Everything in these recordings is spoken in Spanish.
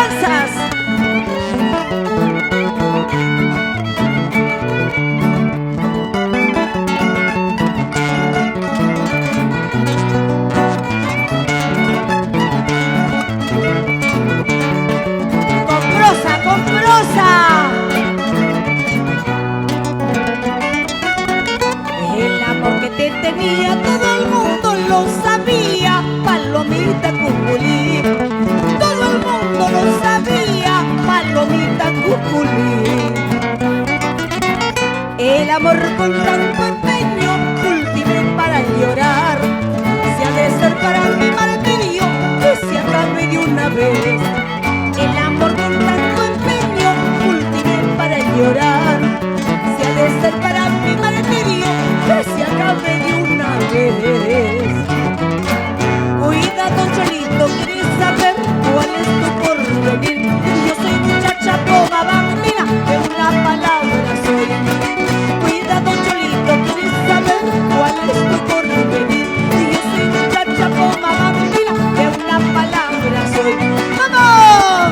Añoranzas. Con prosa, con prosa. El amor que te tenía todo el mundo lo sabía, palomita cuculí. Todo el mundo lo sabía, palomita cuculí. El amor con tanto empeño cultivé para llorar. Si ha de ser para mi martirio, que se acabe de una vez. El amor con tanto empeño cultivé para llorar. Si ha de ser para mi martirio, que se acabe de una vez. Cuidado, Cholito, ¿quieres saber cuál es tu porvenir? Yo soy muchacha toda bambina, de una palabra soy. Cuidado, Cholito, ¿quieres saber cuál es tu porvenir? Yo soy muchacha toda bambina, de una palabra soy. ¡Vamos!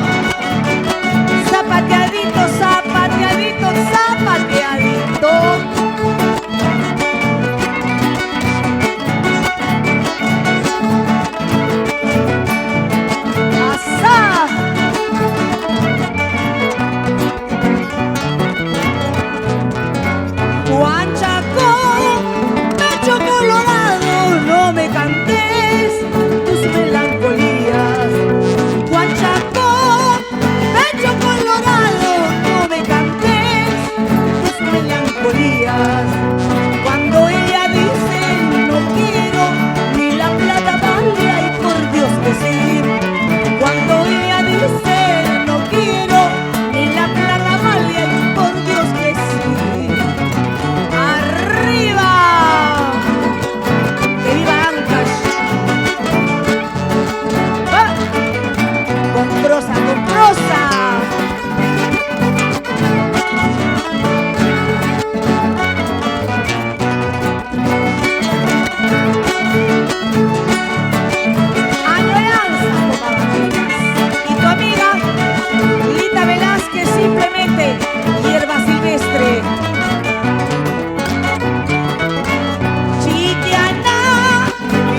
Zapateadito, zapateadito, zapateadito. Cuando ella dice no quiero, ni la plata vale, ay por Dios que sí. Cuando ella dice no quiero, ni la plata vale, ay por Dios que sí. ¡Arriba! ¡Que viva Ancash! ¡Ah! Con prosa, con prosa. Hierba silvestre. Chiquiana,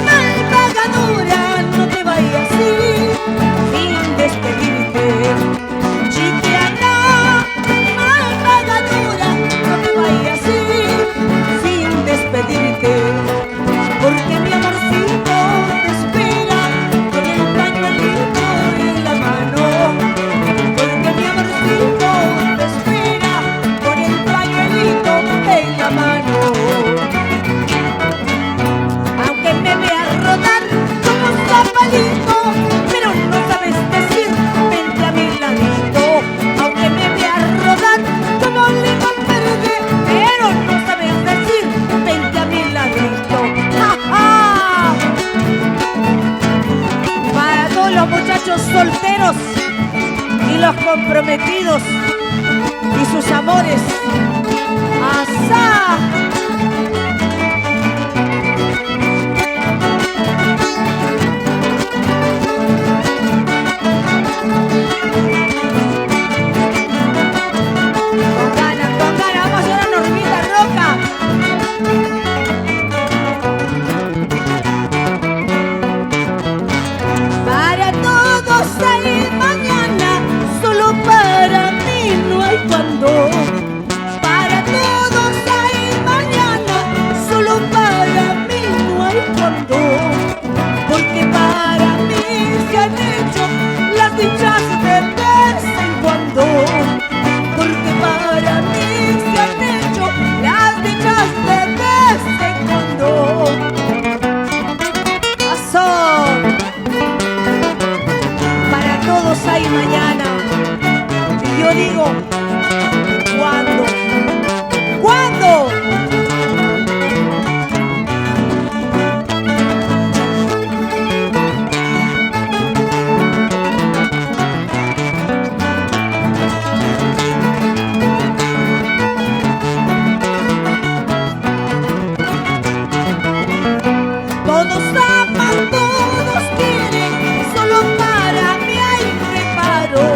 mal pagadora, no te vayas así, sin despedirte. Chiquiana, mal pagadora, no te vayas así, sin despedirte. Porque mi amorcito te espera con el pañuelito en la mano. Porque mi amorcito te espera con el pañuelito en la mano. Aunque me veas rodar como un zapalito, pero no sabes decir vente a mi ladito. Aunque me veas rodar como un limón verde, pero no sabes decir vente a mi ladito. ¡Ja, ja! Para todos los muchachos solteros y los comprometidos y sus amores. ¡Asá! Con ganas, vamos a hacer una Normita Roca. Para todos hay mañana, solo para mí no hay cuando. Para todos hay mañana, solo para mí no hay cuando. Porque para mí se han hecho las dichas de vez en cuando. Porque para mí se han hecho las dichas de vez en cuando. ¡Pasó! Para todos hay mañana. Y yo digo, ¿cuándo? ¿Cuándo? Todos aman, todos quieren, solo para mí hay reparo.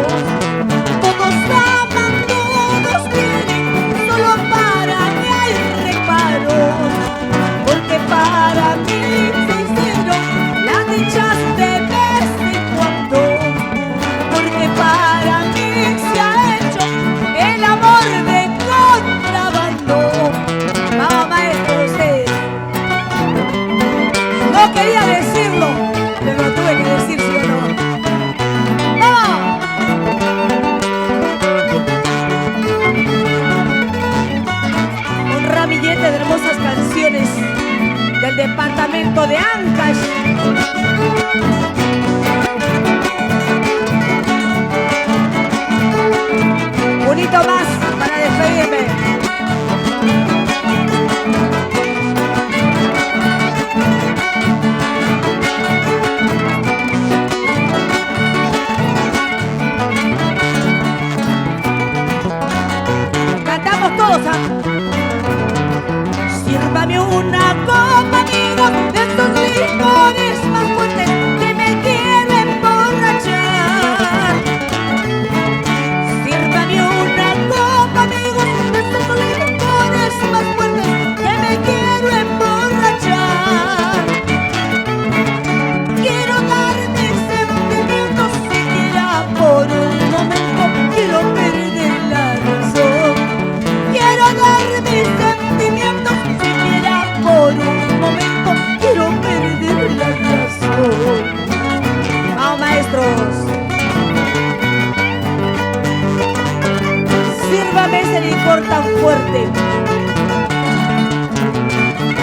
amor tan fuerte.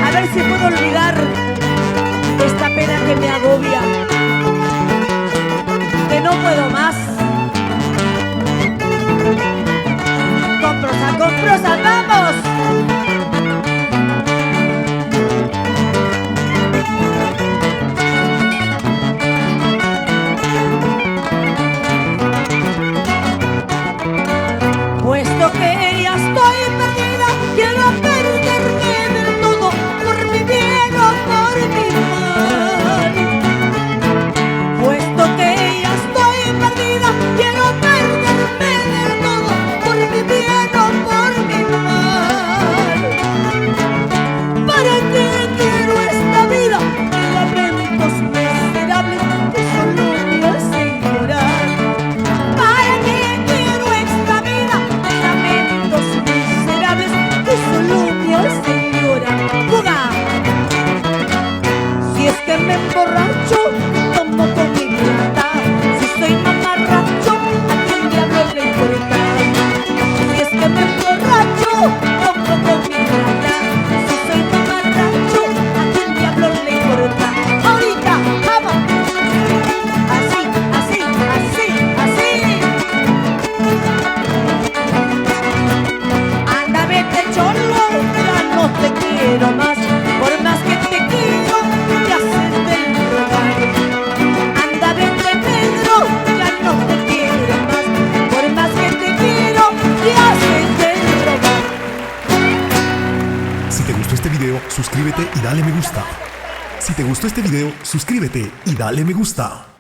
A ver si puedo olvidar esta pena que me agobia, que no puedo más. Con prosa, vamos. Puesto que ya estoy perdida, quiero perderme del todo, por mi bien o por mi mal. Puesto que ya estoy perdida, quiero perderme del todo, por mi bien o por mi mal. ¿Para qué quiero esta vida de lamentos miserables que solo me hacen llorar? ¿Para qué quiero esta vida de lamentos miserables que solo me hacen llorar? ¡Fuga! Si es que me emborracho, tomo con mi plata. Si soy mamarracho, ¿a quién diablos le importa? Si es que me emborracho, tomo con mi plata. Si soy mamarracho, ¿a quién diablos le importa? Ahorita, vamos. Así, así, así, así. Anda, vete cholo, ya no te quiero más. Por más que te quiero, te haces del rogar. Anda, vete Pedro, ya no te quiero más. Por más que te quiero, te haces del rogar. Si te gustó este video, suscríbete y dale me gusta. Si te gustó este video, suscríbete y dale me gusta.